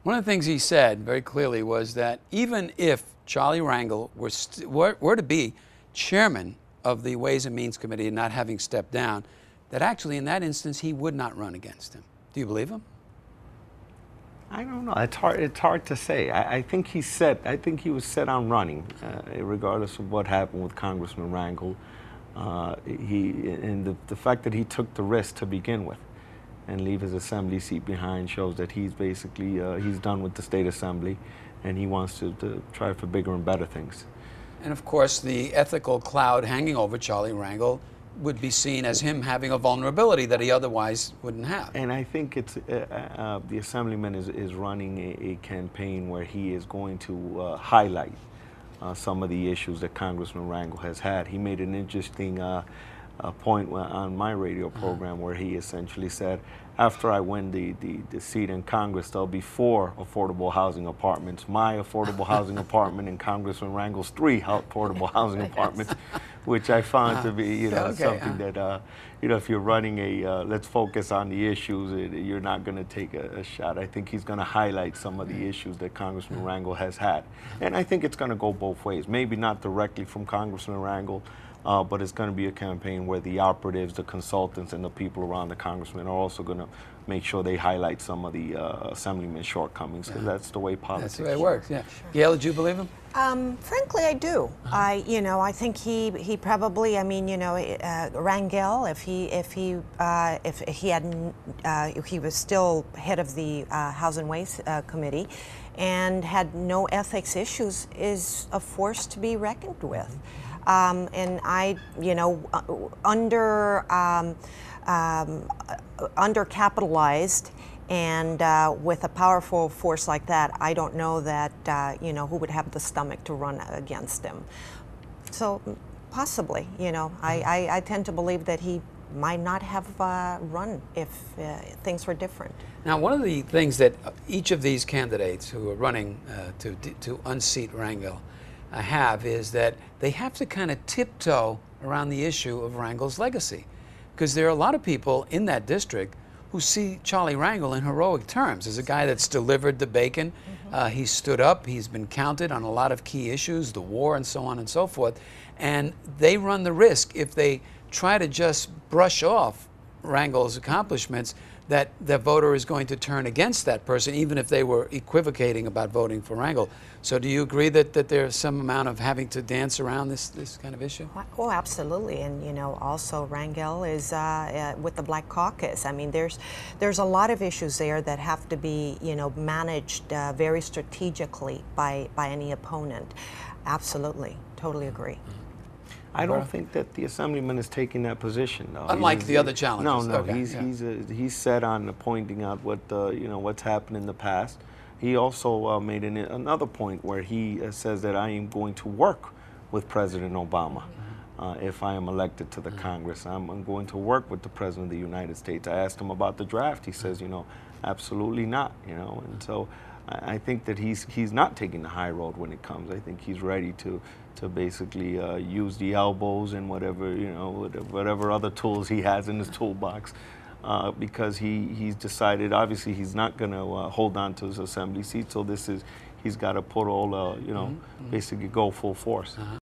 One of the things he said very clearly was that even if Charlie Rangel were to be chairman of the Ways and Means Committee and not having stepped down, that actually in that instance he would not run against him. Do you believe him? I don't know. It's hard to say. I think he was set on running, regardless of what happened with Congressman Rangel. The fact that he took the risk to begin with and leave his assembly seat behind shows that he's basically he's done with the state assembly, and he wants to try for bigger and better things. And of course, the ethical cloud hanging over Charlie Rangel would be seen as him having a vulnerability that he otherwise wouldn't have. And I think it's the assemblyman is running a campaign where he is going to highlight some of the issues that Congressman Rangel has had. He made an interesting point on my radio program where he essentially said, after I win the seat in Congress, there'll be 4 affordable housing apartments. My affordable housing apartment and Congressman Rangel's 3 affordable housing apartments, which I found to be, something that, if you're running a let's focus on the issues, you're not going to take a shot. I think he's going to highlight some of the issues that Congressman Rangel has had. And I think it's going to go both ways. Maybe not directly from Congressman Rangel, but it's going to be a campaign where the operatives, the consultants, and the people around the congressman are also going to make sure they highlight some of the assemblyman's shortcomings, because that's the way politics. That's the way it works. Yeah. Sure. Gail, did you believe him? Frankly, I do. I think he probably. Rangel, if he was still head of the House and Ways Committee, and had no ethics issues, is a force to be reckoned with. And undercapitalized and with a powerful force like that, I don't know that, who would have the stomach to run against him. So possibly, I tend to believe that he might not have run if things were different. Now, one of the things that each of these candidates who are running to unseat Rangel have is that they have to kind of tiptoe around the issue of Rangel's legacy, because there are a lot of people in that district who see Charlie Rangel in heroic terms as a guy that's delivered the bacon. He stood up, he's been counted on a lot of key issues, the war and so on and so forth, and they run the risk, if they try to just brush off Rangel's accomplishments, that the voter is going to turn against that person, even if they were equivocating about voting for Rangel. So do you agree that there's some amount of having to dance around this kind of issue? Oh, absolutely. And, also Rangel is with the Black Caucus. I mean, there's a lot of issues there that have to be, managed very strategically by any opponent. Absolutely. Totally agree. I don't think that the assemblyman is taking that position, though. Unlike the other challenges. No, okay. He's set on pointing out what what's happened in the past. He also made another point where he says that I am going to work with President Obama if I am elected to the Congress. I'm going to work with the President of the United States. I asked him about the draft. He says, absolutely not. And so I think that he's not taking the high road when it comes. I think he's ready to basically use the elbows and whatever other tools he has in his toolbox, because he's decided, obviously he's not going to hold on to his assembly seat. So he's got to put all basically go full force.